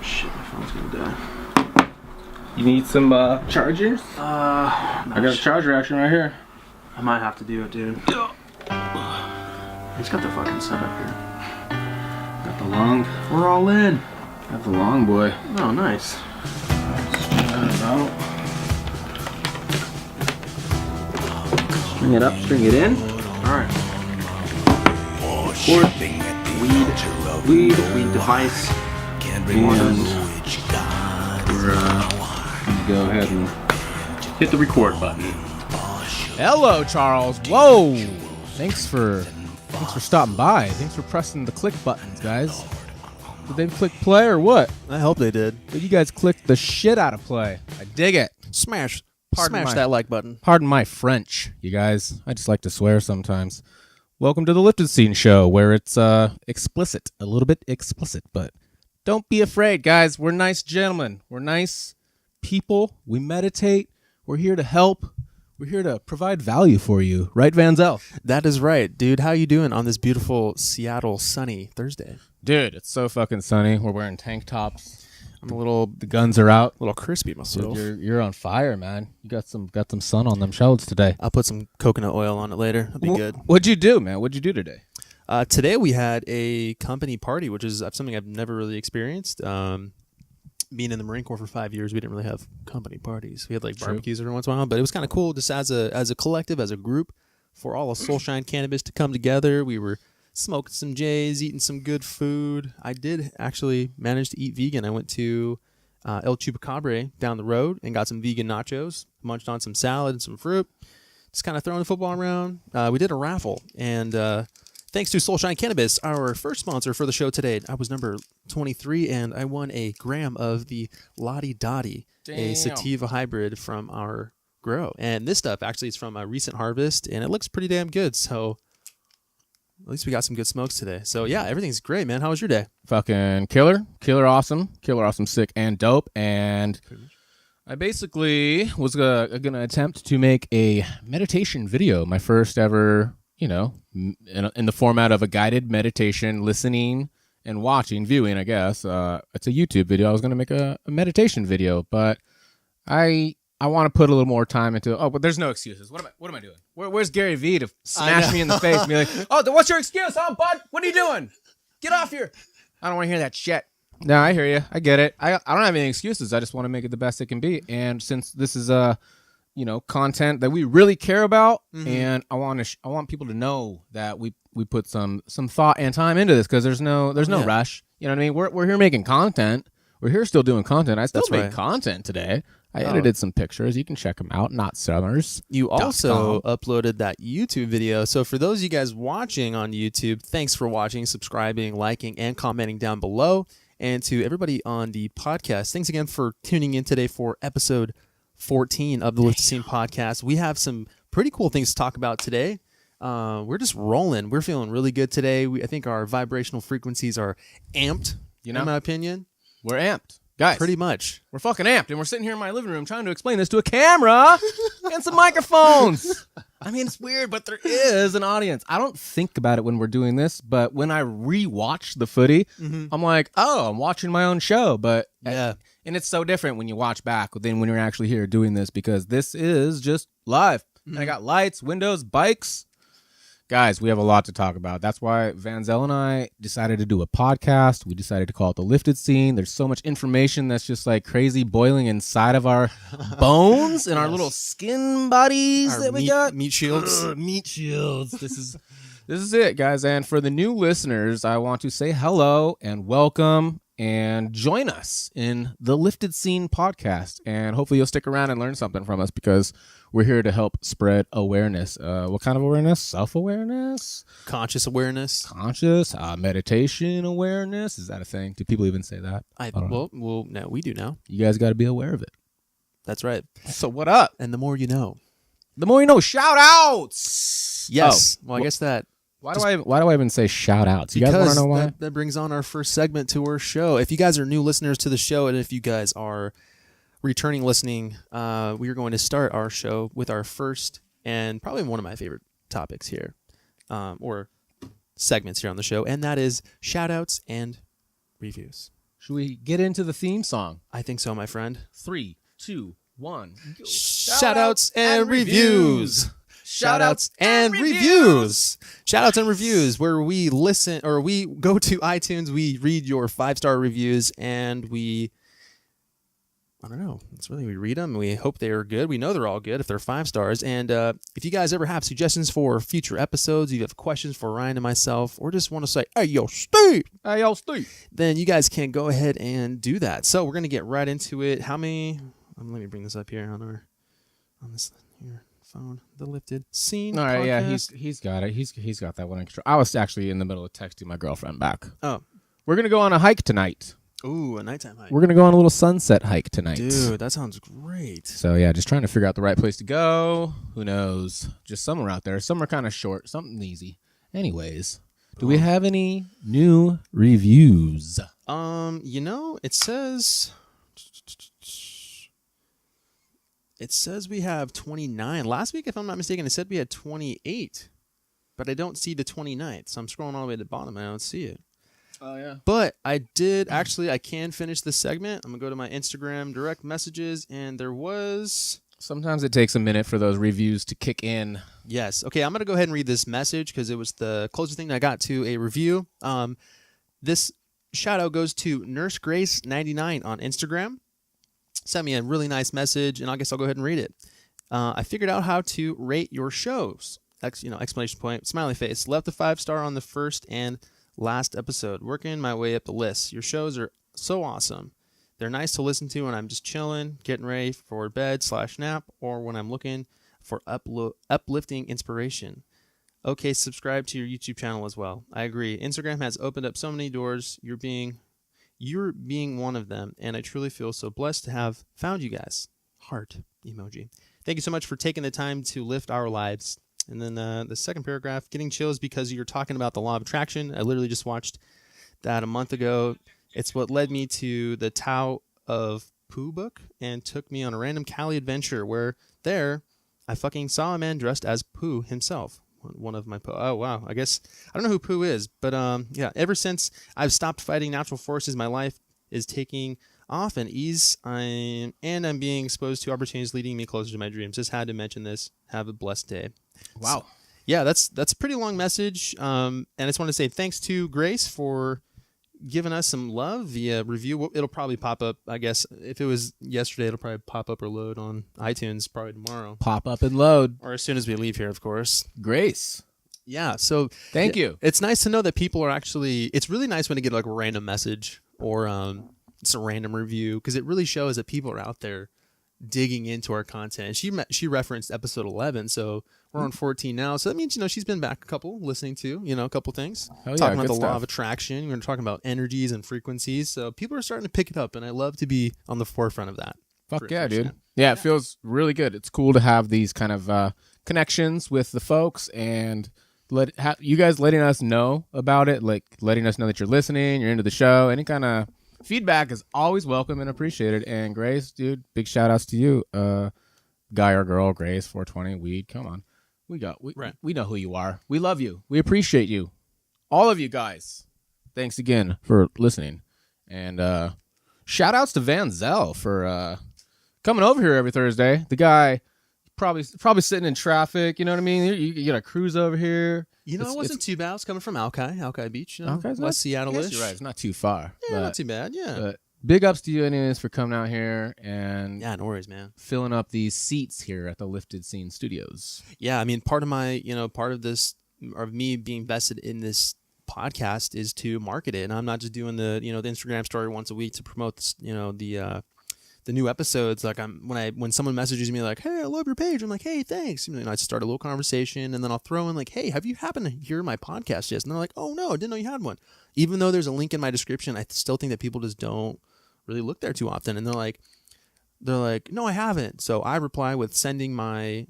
Shit, my phone's gonna die. You need some chargers? No, I got a charger action right here. I might have to do it, dude. He's got the fucking setup here. Got the long. We're all in. Got the long boy. Oh, nice. String it up, string it in. Alright. Cord. Weed device. And we're gonna go ahead and hit the record button. Hello, Charles. Whoa! Thanks for stopping by. Thanks for pressing the click buttons, guys. Did they click play or what? I hope they did. Did you guys click the shit out of play? I dig it. Smash Pardon that like button. Pardon my French, you guys. I just like to swear sometimes. Welcome to the Lifted Scene Show, where it's explicit, a little bit explicit, but don't be afraid, guys. We're nice gentlemen. We're nice people. We meditate. We're here to help. We're here to provide value for you, right, vanzell? That is right, dude. How you doing on this beautiful Seattle sunny Thursday? Dude, it's so fucking sunny. We're wearing tank tops. The guns are out. A little crispy myself. You're on fire, man. You got some sun on them shelves today. I'll put some coconut oil on it later. That'll be good. What'd you do, man? What'd you do today? Today we had a company party, which is something I've never really experienced. Being in the Marine Corps for 5 years, we didn't really have company parties. We had like barbecues every once in a while, but it was kind of cool just as a collective, as a group, for all of Soulshine Cannabis to come together. We were smoking some J's, eating some good food. I did actually manage to eat vegan. I went to El Chupacabra down the road and got some vegan nachos, munched on some salad and some fruit, just kind of throwing the football around. We did a raffle, and thanks to Soulshine Cannabis, our first sponsor for the show today. I was number 23, and I won a gram of the Lottie Dottie, a sativa hybrid from our grow. And this stuff actually is from a recent harvest, and it looks pretty damn good. So at least we got some good smokes today. So yeah, everything's great, man. How was your day? Fucking killer awesome, sick and dope. And I basically was gonna attempt to make a meditation video, my first ever, in the format of a guided meditation, listening and watching, viewing, I guess. It's a YouTube video. I was gonna make a meditation video, but I want to put a little more time into. Oh, but there's no excuses. What am I doing? Where's Gary Vee to smash me in the face and be like, "Oh, what's your excuse, huh, bud? What are you doing? Get off here!" I don't want to hear that shit. No, I hear you. I get it. I don't have any excuses. I just want to make it the best it can be. And since this is content that we really care about, and I want people to know that we put some thought and time into this, because there's no rush. You know what I mean? We're here making content. We're here still doing content. I still made content today. I edited some pictures. You can check them out. Not Summers. You also uploaded that YouTube video. So for those of you guys watching on YouTube, thanks for watching, subscribing, liking, and commenting down below. And to everybody on the podcast, thanks again for tuning in today for episode 14 of the Lifted Scene podcast. We have some pretty cool things to talk about today. We're just rolling. We're feeling really good today. I think our vibrational frequencies are amped, in my opinion. We're amped. Guys, pretty much. We're fucking amped, and we're sitting here in my living room trying to explain this to a camera and some microphones. I mean, it's weird, but there is an audience. I don't think about it when we're doing this, but when I rewatch the footy, I'm like, oh, I'm watching my own show. But yeah, and it's so different when you watch back than when you're actually here doing this, because this is just live. And I got lights, windows, bikes. Guys, we have a lot to talk about. That's why vanzell and I decided to do a podcast. We decided to call it The Lifted Scene. There's so much information that's just like crazy boiling inside of our bones and our little skin bodies that we got. Meat shields. Meat shields. This is it, guys. And for the new listeners, I want to say hello and welcome and join us in the Lifted Scene podcast. And hopefully you'll stick around and learn something from us, because we're here to help spread awareness. What kind of awareness? Self-awareness? Conscious awareness? Conscious? Meditation awareness? Is that a thing? Do people even say that? Well, no, we do now. You guys got to be aware of it. That's right. So what up? And the more you know. The more you know. Shout outs! Yes. Well, I guess that... Why do I even say shout outs? You guys want to know why? That brings on our first segment to our show. If you guys are new listeners to the show, and if you guys are returning listening, we are going to start our show with our first and probably one of my favorite topics here, or segments here on the show, and that is shout outs and reviews. Should we get into the theme song? I think so, my friend. 3, 2, 1. Go. Shoutouts and reviews. Shoutouts and reviews. Shoutouts and reviews, where we listen or we go to iTunes, we read your 5-star reviews, and we we read them. We hope they are good. We know they're all good if they're 5 stars. And if you guys ever have suggestions for future episodes, you have questions for Ryan and myself, or just want to say, hey, yo, Steve, then you guys can go ahead and do that. So we're going to get right into it. How many? Let me bring this up here on this here phone, the lifted scene. All right, podcast. yeah, he's got it. He's got that one in control. I was actually in the middle of texting my girlfriend back. Oh. We're going to go on a hike tonight. Ooh, a nighttime hike. We're going to go on a little sunset hike tonight. Dude, that sounds great. So, yeah, just trying to figure out the right place to go. Who knows? Just somewhere out there. Some are kind of short, something easy. Anyways, do we have any new reviews? It says we have 29. Last week, if I'm not mistaken, it said we had 28. But I don't see the 29th. So I'm scrolling all the way to the bottom and I don't see it. Oh, yeah. But I can finish this segment. I'm going to go to my Instagram direct messages, and there was... Sometimes it takes a minute for those reviews to kick in. Yes. Okay, I'm going to go ahead and read this message because it was the closest thing I got to a review. This shout-out goes to NurseGrace99 on Instagram. Sent me a really nice message, and I guess I'll go ahead and read it. I figured out how to rate your shows. Exclamation point, smiley face. Left a 5-star on the first and last episode, working my way up the list. Your shows are so awesome. They're nice to listen to when I'm just chilling, getting ready for bed/nap, or when I'm looking for uplifting inspiration. Okay, subscribe to your YouTube channel as well. I agree. Instagram has opened up so many doors. You're being one of them, and I truly feel so blessed to have found you guys. Heart emoji. Thank you so much for taking the time to lift our lives. And then the second paragraph, getting chills because you're talking about the law of attraction. I literally just watched that a month ago. It's what led me to the Tao of Pooh book and took me on a random Cali adventure where there I fucking saw a man dressed as Pooh himself. One of my oh wow, I guess I don't know who Pooh is, but yeah, ever since I've stopped fighting natural forces, my life is taking off and ease. I'm being exposed to opportunities leading me closer to my dreams. Just had to mention this. Have a blessed day. Wow. So, yeah, that's a pretty long message. And I just want to say thanks to Grace for giving us some love via review. It'll probably pop up, I guess. If it was yesterday, it'll probably pop up or load on iTunes probably tomorrow. Pop up and load. Or as soon as we leave here, of course. Grace. Yeah, so thank you. It's nice to know that people are actually... It's really nice when you get like a random message or just a random review, because it really shows that people are out there digging into our content. She referenced episode 11, so we're on 14 now. So that means, she's been back a couple, listening to, a couple things. Oh, yeah, talking about the stuff. law of attraction. We're going to talk about energies and frequencies. So people are starting to pick it up, and I love to be on the forefront of that. Fuck yeah, dude. Yeah, it feels really good. It's cool to have these kind of connections with the folks and you guys letting us know about it, like letting us know that you're listening, you're into the show. Any kind of feedback is always welcome and appreciated. And Grace, dude, big shout outs to you. Guy or girl, Grace, 420, weed. Come on. We know who you are. We love you. We appreciate you. All of you guys. Thanks again for listening. And shout outs to Vanzell for coming over here every Thursday. The guy probably sitting in traffic, you know what I mean? You got a cruise over here. It wasn't too bad. I was coming from Alki Beach, West Seattle-ish. You're right. It's not too far. Yeah, not too bad, yeah. But big ups to you anyways for coming out here and no worries, man. Filling up these seats here at the Lifted Scene Studios. Yeah, I mean, part of this, of me being vested in this podcast is to market it. And I'm not just doing the Instagram story once a week to promote this, the new episodes. Like when someone messages me like, hey, I love your page, I'm like, hey, thanks. I start a little conversation, and then I'll throw in like, hey, have you happened to hear my podcast yet? And they're like, oh no, I didn't know you had one. Even though there's a link in my description, I still think that people just don't really look there too often. And they're like, no, I haven't. So I reply with sending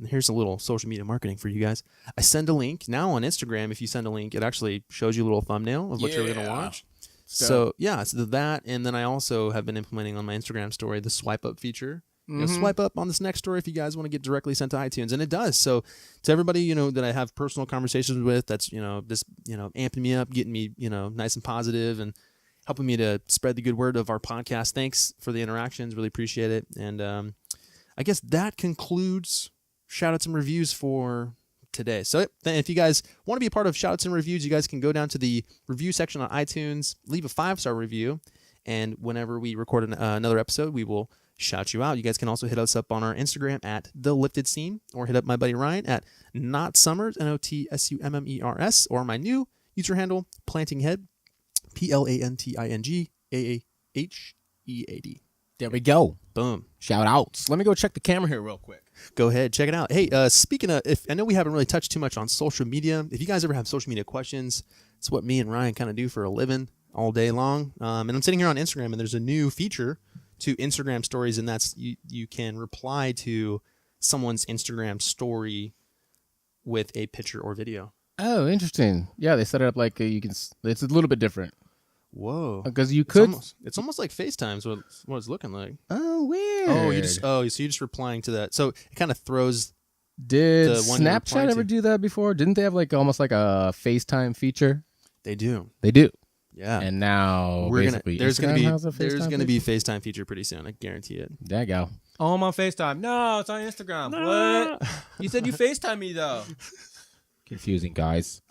here's a little social media marketing for you guys. I send a link. Now on Instagram, if you send a link, it actually shows you a little thumbnail of what you're going to watch. So yeah, it's that, and then I also have been implementing on my Instagram story the swipe up feature. Swipe up on this next story if you guys want to get directly sent to iTunes, and it does. So to everybody that I have personal conversations with, that's just amping me up, getting me nice and positive, and helping me to spread the good word of our podcast. Thanks for the interactions. Really appreciate it. And I guess that concludes Shoutouts and Reviews for today. So if you guys want to be a part of Shoutouts and Reviews, you guys can go down to the review section on iTunes, leave a 5-star review, and whenever we record another episode, we will shout you out. You guys can also hit us up on our Instagram at The Lifted Scene, or hit up my buddy Ryan at NotSummers, NotSummers, or my new user handle, Plantinghead, PLANTINGAAHEAD. There we go. Boom. Shout outs. Let me go check the camera here real quick. Go ahead, check it out. Hey, speaking of, I know we haven't really touched too much on social media. If you guys ever have social media questions, it's what me and Ryan kind of do for a living all day long. And I'm sitting here on Instagram, and there's a new feature to Instagram stories, and that's you can reply to someone's Instagram story with a picture or video. Oh, interesting. Yeah, they set it up like you can. It's a little bit different. Whoa! Because you could. It's almost like FaceTime's what it's looking like. Oh, weird. So you're just replying to that. So it kind of throws. Did the one you're Snapchat replying ever to. do that before? Didn't they have like almost like a FaceTime feature? They do. They do. Yeah. And now there's Instagram has a there's FaceTime gonna be a feature? FaceTime feature pretty soon. I guarantee it. There you go. Oh, I'm on FaceTime. No, it's on Instagram. What? You said you FaceTime me, though. Confusing, guys.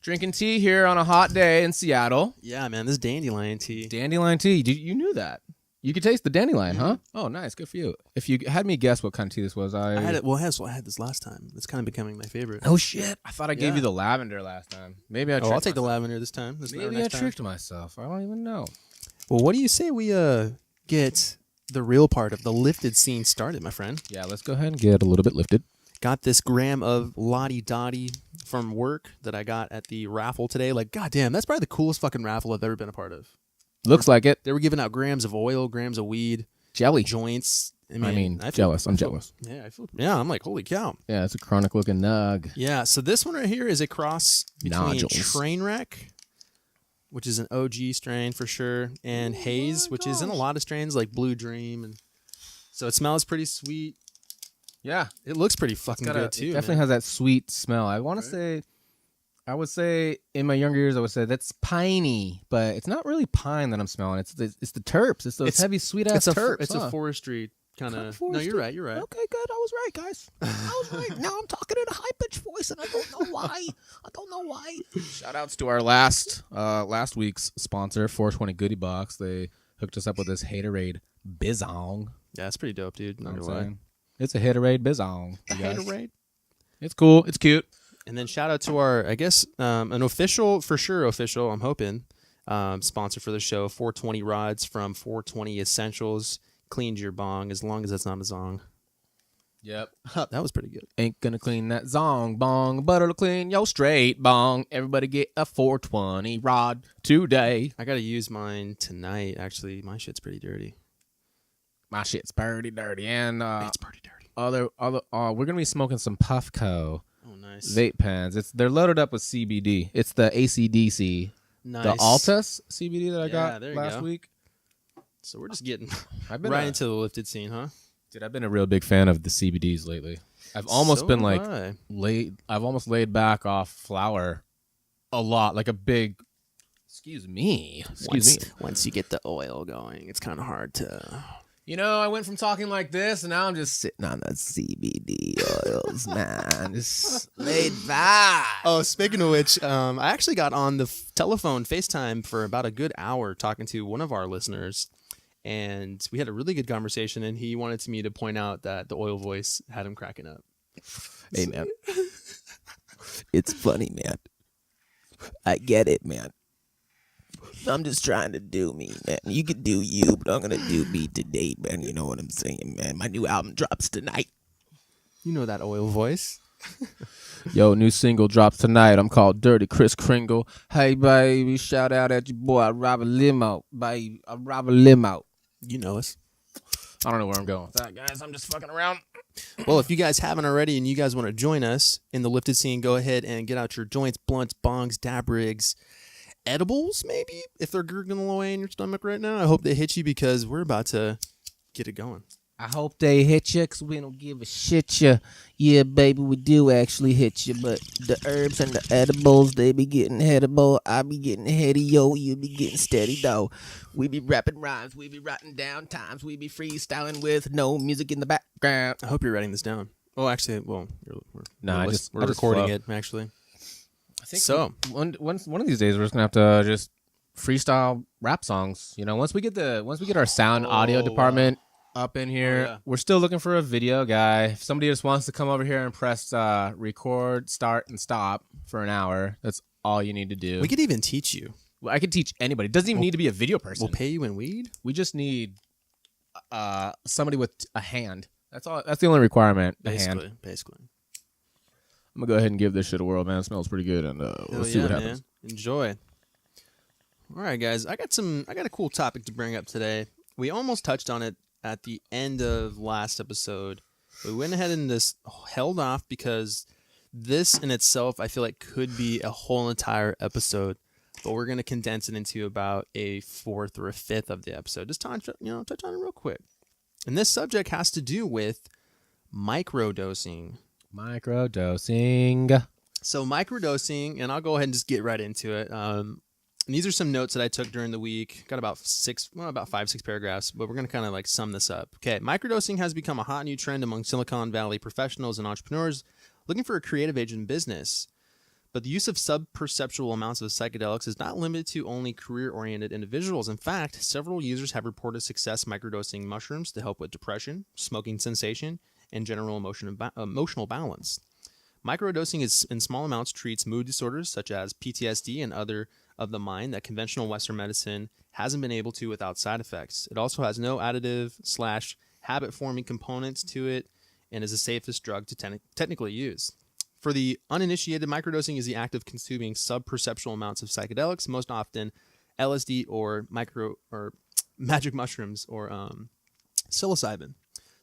Drinking tea here on a hot day in Seattle. Yeah, man, this dandelion tea. Dandelion tea. You knew that. You could taste the dandelion, huh? Oh, nice. Good for you. If you had me guess what kind of tea this was, I had it. Well, I had this last time. It's kind of becoming my favorite. Oh, shit. I thought I gave Yeah. you the lavender last time. Maybe I I'll take the myself. lavender this time. Maybe I tricked myself. I don't even know. Well, what do you say we get the real part of the lifted scene started, my friend? Yeah, let's go ahead and get a little bit lifted. Got this gram of Lottie Dottie from work that I got at the raffle today. Like, goddamn, that's probably the coolest fucking raffle I've ever been a part of. Looks like it. They were giving out grams of oil, grams of weed, Jelly. joints. Jealous. I'm jealous. Yeah, I'm like, holy cow. Yeah, it's a chronic looking nug. Yeah, so this one right here is a cross between Nodules. Trainwreck, which is an OG strain for sure, and Haze, which is in a lot of strains like Blue Dream, and so it smells pretty sweet. Yeah. It looks pretty fucking good too. It definitely has that sweet smell. I would say in my younger years, I would say that's piney, but it's not really pine that I'm smelling. It's the terps. It's those heavy sweet ass terps. It's a forestry kind of. No, you're right. You're right. Okay, good. I was right, guys. I was right. Now I'm talking in a high pitched voice, and I don't know why. Shout outs to our last week's sponsor, 420 Goodie Box. They hooked us up with this Haterade Bizong. Yeah, it's pretty dope, dude. Not You know gonna what I'm lie. saying? It's a Haterade Bizong. you guys. Haterade. It's cool. It's cute. And then shout out to our, I guess, an official, I'm hoping, sponsor for the show, 420 Rods from 420 Essentials. Cleans your bong, as long as that's not a zong. Yep. That was pretty good. Ain't gonna clean that zong bong, but it'll clean your straight bong. Everybody get a 420 rod today. I got to use mine tonight. Actually, my shit's pretty dirty. My shit's pretty dirty, and It's pretty dirty. we're gonna be smoking some Puffco Oh, nice. vape pens. They're loaded up with CBD. It's the ACDC, Nice. the Altus CBD that I Yeah, got there you last go. week. So we're just getting I've been right into the lifted scene, huh? dude. I've been a real big fan of the CBDs lately. I've almost been like I. I've almost laid back off flour a lot, like a big. Excuse me. Once you get the oil going, it's kind of hard to. You know, I went from talking like this, and now I'm just sitting on the CBD oils, man. Just laid back. Oh, speaking of which, I actually got on the telephone FaceTime for about a good hour talking to one of our listeners, and we had a really good conversation, and he wanted me to point out that the oil voice had him cracking up. Hey, man. It's funny, man. I get it, man. I'm just trying to do me, man. You could do you, but I'm going to do me today, man. You know what I'm saying, man? My new album drops tonight. You know that oil voice. Yo, new single drops tonight. I'm called Dirty Kris Kringle. Hey, baby, shout out at your boy. I rob a limo, baby. I rob a limo. You know us. I don't know where I'm going with that, guys. I'm just fucking around. Well, if you guys haven't already and you guys want to join us in the lifted scene, go ahead and get out your joints, blunts, bongs, dab rigs, edibles, maybe, if they're gurgling away in your stomach right now. I hope they hit you because we're about to get it going. I hope they hit you, 'cause we don't give a shit ya. Yeah, baby, we do actually hit you, but the herbs and the edibles, they be getting headable. I be getting heady, yo, you be getting steady, though. We be rapping rhymes, we be writing down times, we be freestyling with no music in the background. I hope you're writing this down. Oh, actually, well, I we're just recording flow. it, actually. I think so. One of these days, we're just gonna have to just freestyle rap songs. You know, once we get our sound audio department up in here, we're still looking for a video guy. If somebody just wants to come over here and press record, start, and stop for an hour, that's all you need to do. We could even teach you. Well, I could teach anybody. It doesn't even need to be a video person. We'll pay you in weed. We just need somebody with a hand. That's all. That's the only requirement. Basically. I'm gonna go ahead and give this shit a whirl, man. It smells pretty good, and we'll see what happens. Man. Enjoy. All right, guys. I got a cool topic to bring up today. We almost touched on it at the end of last episode. We went ahead and just held off because this in itself, I feel like, could be a whole entire episode. But we're gonna condense it into about a fourth or a fifth of the episode. Just touch on it real quick. And this subject has to do with microdosing. So microdosing, and I'll go ahead and just get right into it. And these are some notes that I took during the week. Got about 5-6 paragraphs, but we're going to kind of like sum this up. Okay, microdosing has become a hot new trend among Silicon Valley professionals and entrepreneurs looking for a creative edge in business. But the use of sub-perceptual amounts of psychedelics is not limited to only career-oriented individuals. In fact, several users have reported success microdosing mushrooms to help with depression, smoking cessation, and general emotional balance. Microdosing is in small amounts treats mood disorders such as PTSD and other of the mind that conventional Western medicine hasn't been able to without side effects. It also has no additive/habit-forming components to it and is the safest drug to technically use. For the uninitiated, microdosing is the act of consuming sub-perceptual amounts of psychedelics, most often LSD or magic mushrooms or psilocybin.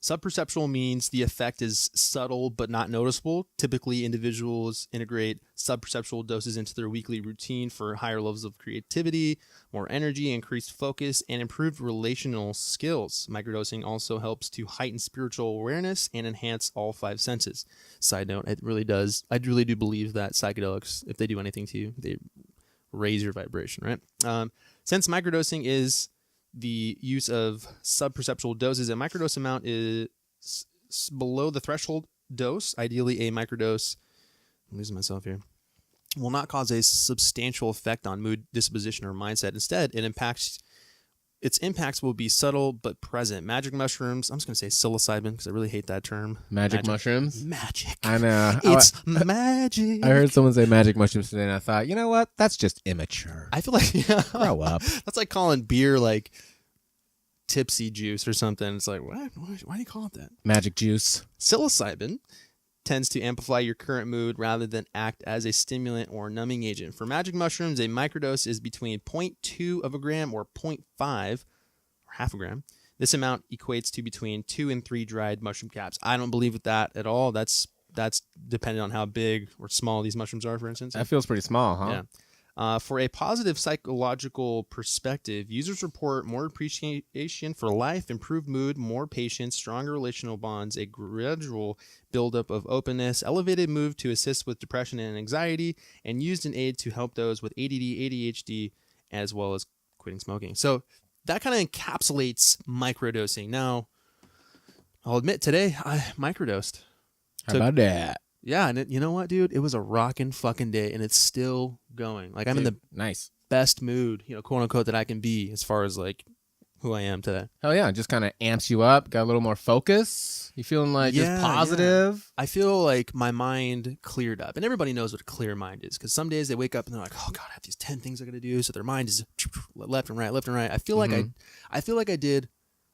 Subperceptual means the effect is subtle but not noticeable. Typically, individuals integrate subperceptual doses into their weekly routine for higher levels of creativity, more energy, increased focus, and improved relational skills. Microdosing also helps to heighten spiritual awareness and enhance all 5 senses. Side note, it really does. I really do believe that psychedelics, if they do anything to you, they raise your vibration, right? Since microdosing is the use of subperceptual doses, a microdose amount is below the threshold dose. Ideally, a microdose, I'm losing myself here, will not cause a substantial effect on mood, disposition, or mindset. Instead, its impacts will be subtle but present. Magic mushrooms, I'm just going to say psilocybin because I really hate that term. Magic mushrooms? Magic. I know. It's magic. I heard someone say magic mushrooms today, and I thought, you know what? That's just immature. I feel like Grow up. That's like calling beer like tipsy juice or something. It's like, what? Why do you call it that? Magic juice. Psilocybin tends to amplify your current mood rather than act as a stimulant or numbing agent. For magic mushrooms, a microdose is between 0.2 of a gram or 0.5 or half a gram. This amount equates to between 2 and 3 dried mushroom caps. I don't believe with that at all. That's dependent on how big or small these mushrooms are, for instance. That feels pretty small, huh? Yeah. For a positive psychological perspective, users report more appreciation for life, improved mood, more patience, stronger relational bonds, a gradual buildup of openness, elevated mood to assist with depression and anxiety, and used an aid to help those with ADD, ADHD, as well as quitting smoking. So that kind of encapsulates microdosing. Now, I'll admit today I microdosed. How about that? Yeah, and you know what, dude? It was a rockin' fucking day, and it's still going. Like, I'm in the nice best mood, quote unquote, that I can be as far as like who I am today. Hell yeah, it just kind of amps you up. Got a little more focus. You feeling like just positive? Yeah. I feel like my mind cleared up, and everybody knows what a clear mind is because some days they wake up and they're like, "Oh God, I have these 10 things I got to do," so their mind is left and right, left and right. I feel like I feel like I did,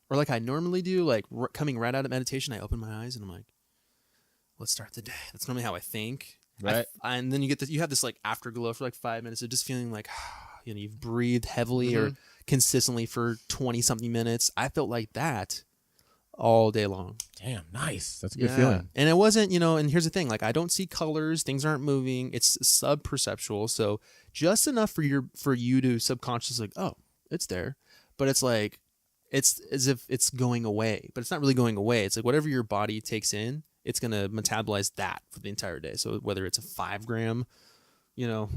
or like I normally do, like coming right out of meditation. I open my eyes and I'm like, let's start the day. That's normally how I think. Right. And then you have this like afterglow for like 5 minutes of just feeling like, you've breathed heavily or consistently for 20 something minutes. I felt like that all day long. Damn, nice. That's a good feeling. And it wasn't, and here's the thing, like I don't see colors, things aren't moving. It's sub-perceptual. So just enough for you to subconsciously like, oh, it's there. But it's like, it's as if it's going away, but it's not really going away. It's like whatever your body takes in, it's going to metabolize that for the entire day. So whether it's a 5 gram, you know,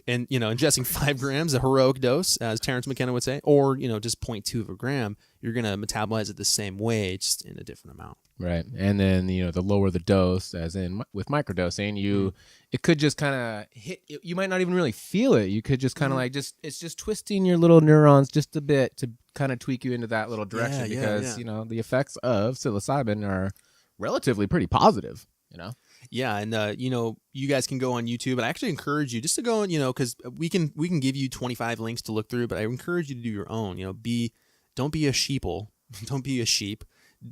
and, you know, ingesting 5 grams, a heroic dose, as Terrence McKenna would say, or, you know, just 0.2 of a gram, you're going to metabolize it the same way, just in a different amount. Right. And then, you know, the lower the dose, as in with microdosing, it could just kind of hit, you might not even really feel it. You could just kind of like it's just twisting your little neurons just a bit to kind of tweak you into that little direction because, you know, the effects of psilocybin are relatively pretty positive, you know? Yeah, and you know, you guys can go on YouTube, and I actually encourage you just to go on, you know, because we can give you 25 links to look through, but I encourage you to do your own. You know, don't be a sheeple, don't be a sheep.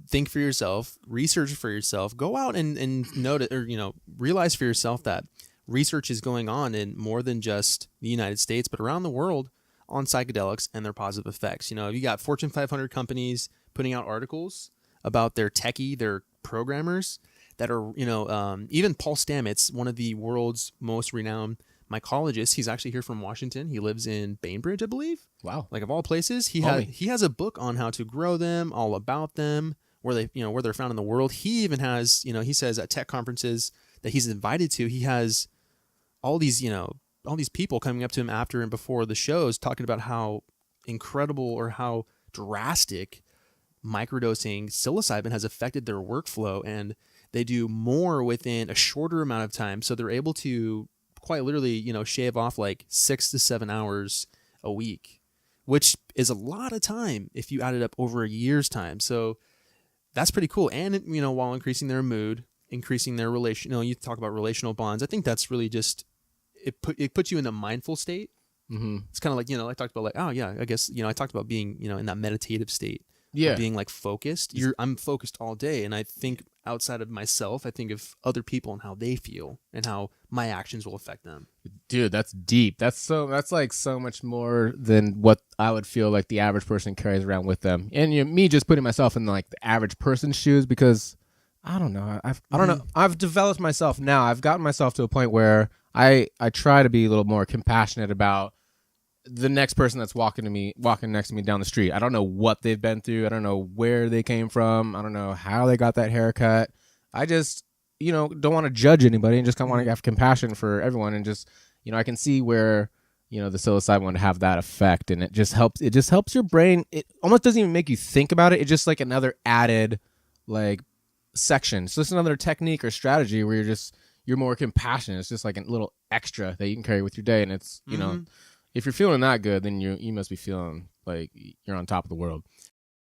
Think for yourself, research for yourself. Go out and notice, or you know, realize for yourself that research is going on in more than just the United States, but around the world on psychedelics and their positive effects. You know, you got Fortune 500 companies putting out articles about their programmers that are, you know, even Paul Stamets, one of the world's most renowned mycologists. He's actually here from Washington. He lives in Bainbridge, I believe. Wow. Like of all places, he has a book on how to grow them, all about them, where they're found in the world. He even has, you know, he says at tech conferences that he's invited to, he has all these people coming up to him after and before the shows talking about how incredible or how drastic microdosing psilocybin has affected their workflow, and they do more within a shorter amount of time. So they're able to quite literally, you know, shave off like 6 to 7 hours a week, which is a lot of time if you add it up over a year's time. So that's pretty cool. And, you know, while increasing their mood, increasing their relation, you know, you talk about relational bonds. I think that's really just, it puts you in a mindful state. Mm-hmm. It's kind of like, you know, I talked about like, oh yeah, I guess, you know, I talked about being, you know, in that meditative state. Yeah. Being like focused. I'm focused all day, and I think outside of myself, I think of other people and how they feel and how my actions will affect them. Dude, that's deep. That's like so much more than what I would feel like the average person carries around with them. And you know, me just putting myself in like the average person's shoes, because I don't know. I don't know. I've developed myself now. I've gotten myself to a point where I try to be a little more compassionate about the next person that's walking next to me down the street. I don't know what they've been through. I don't know where they came from. I don't know how they got that haircut. I just, you know, don't want to judge anybody and just kind of want to have compassion for everyone. And just, you know, I can see where, you know, the psilocybin would have that effect, and it just helps your brain. It almost doesn't even make you think about it. It's just like another added like section. So it's another technique or strategy where you're more compassionate. It's just like a little extra that you can carry with your day. And it's, you know, if you're feeling that good, then you must be feeling like you're on top of the world.